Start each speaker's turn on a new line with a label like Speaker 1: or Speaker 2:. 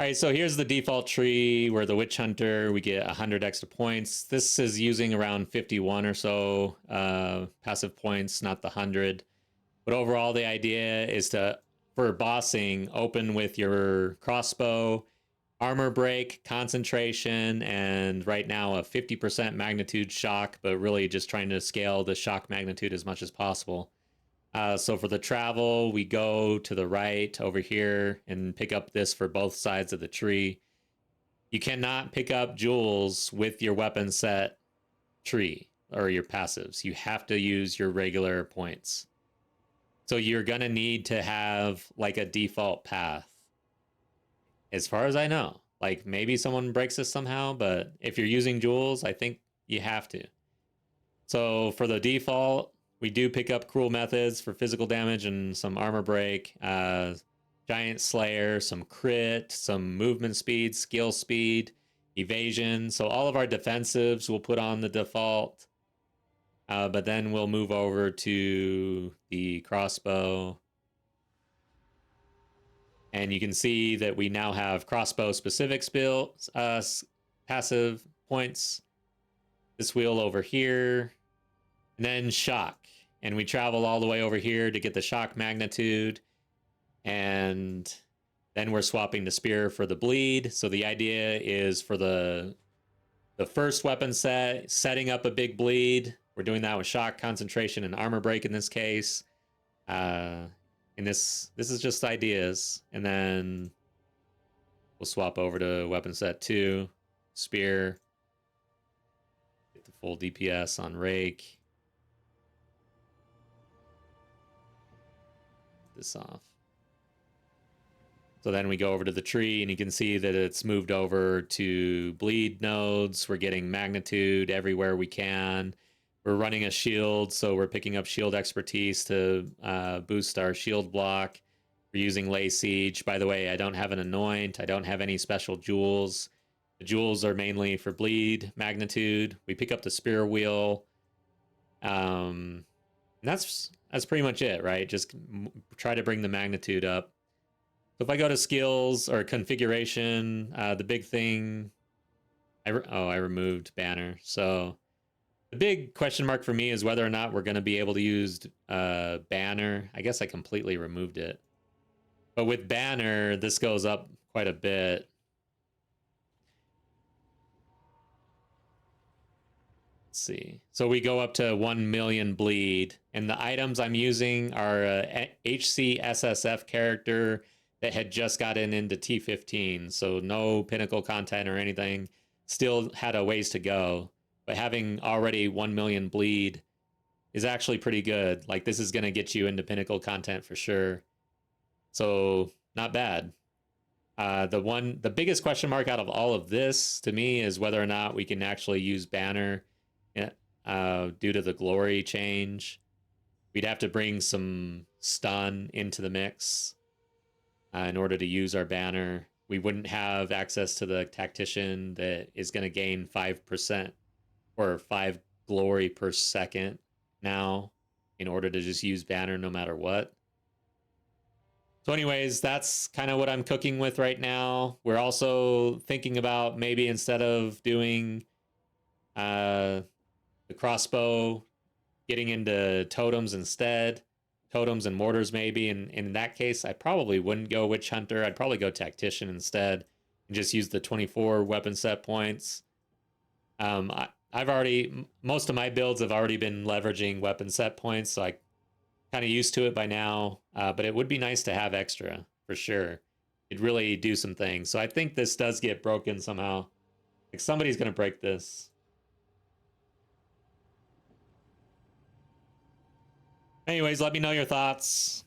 Speaker 1: All right, so here's the default tree where the Witchhunter, we get 100 extra points. This is using around 51 or so passive points, not the 100. But overall, the idea is to, for bossing, open with your crossbow, armor break, concentration, and right now a 50% magnitude shock, but really just trying to scale the shock magnitude as much as possible. So for the travel, we go to the right over here and pick up this for both sides of the tree. You cannot pick up jewels with your weapon set tree or your passives. You have to use your regular points. So you're going to need to have like a default path. As far as I know, like maybe someone breaks this somehow, but if you're using jewels, I think you have to. So for the default, we do pick up cruel methods for physical damage and some armor break, giant slayer, some crit, some movement speed, skill speed, evasion. So all of our defensives we'll put on the default, but then we'll move over to the crossbow. And you can see that we now have crossbow specific passive points. This wheel over here, and then shock. And we travel all the way over here to get the shock magnitude. And then we're swapping the spear for the bleed. So the idea is for the first weapon set, setting up a big bleed. We're doing that with shock, concentration, and armor break in this case. And this is just ideas. And then we'll swap over to weapon set 2, spear. Get the full DPS on rake. This off. So then we go over to the tree and you can see that it's moved over to bleed nodes. We're getting magnitude everywhere we can. We're running a shield, so we're picking up shield expertise to boost our shield block. We're using Lay Siege. By the way, I don't have an anoint. I don't have any special jewels. The jewels are mainly for bleed magnitude. We pick up the spear wheel. And that's pretty much it, right? Just try to bring the magnitude up. So if I go to skills or configuration, the big thing, I removed banner. So the big question mark for me is whether or not we're going to be able to use banner. I guess I completely removed it. But with banner, this goes up quite a bit. Let's see. So we go up to 1 million bleed. And the items I'm using are a HCSSF character that had just gotten into T15. So no pinnacle content or anything. Still had a ways to go. But having already 1 million bleed is actually pretty good. Like, this is going to get you into pinnacle content for sure. So not bad. The biggest question mark out of all of this to me is whether or not we can actually use banner due to the glory change. We'd have to bring some stun into the mix in order to use our banner. We wouldn't have access to the tactician that is going to gain 5% or 5 glory per second now in order to just use banner no matter what. So anyways, that's kind of what I'm cooking with right now. We're also thinking about maybe instead of doing the crossbow, getting into totems instead. Totems and mortars maybe. And in that case, I probably wouldn't go Witchhunter. I'd probably go Tactician instead and just use the 24 weapon set points. I've already, most of my builds have already been leveraging weapon set points, so I kind of used to it by now. But it would be nice to have extra for sure. It'd really do some things. So I think this does get broken somehow. Like, somebody's going to break this. Anyways, let me know your thoughts.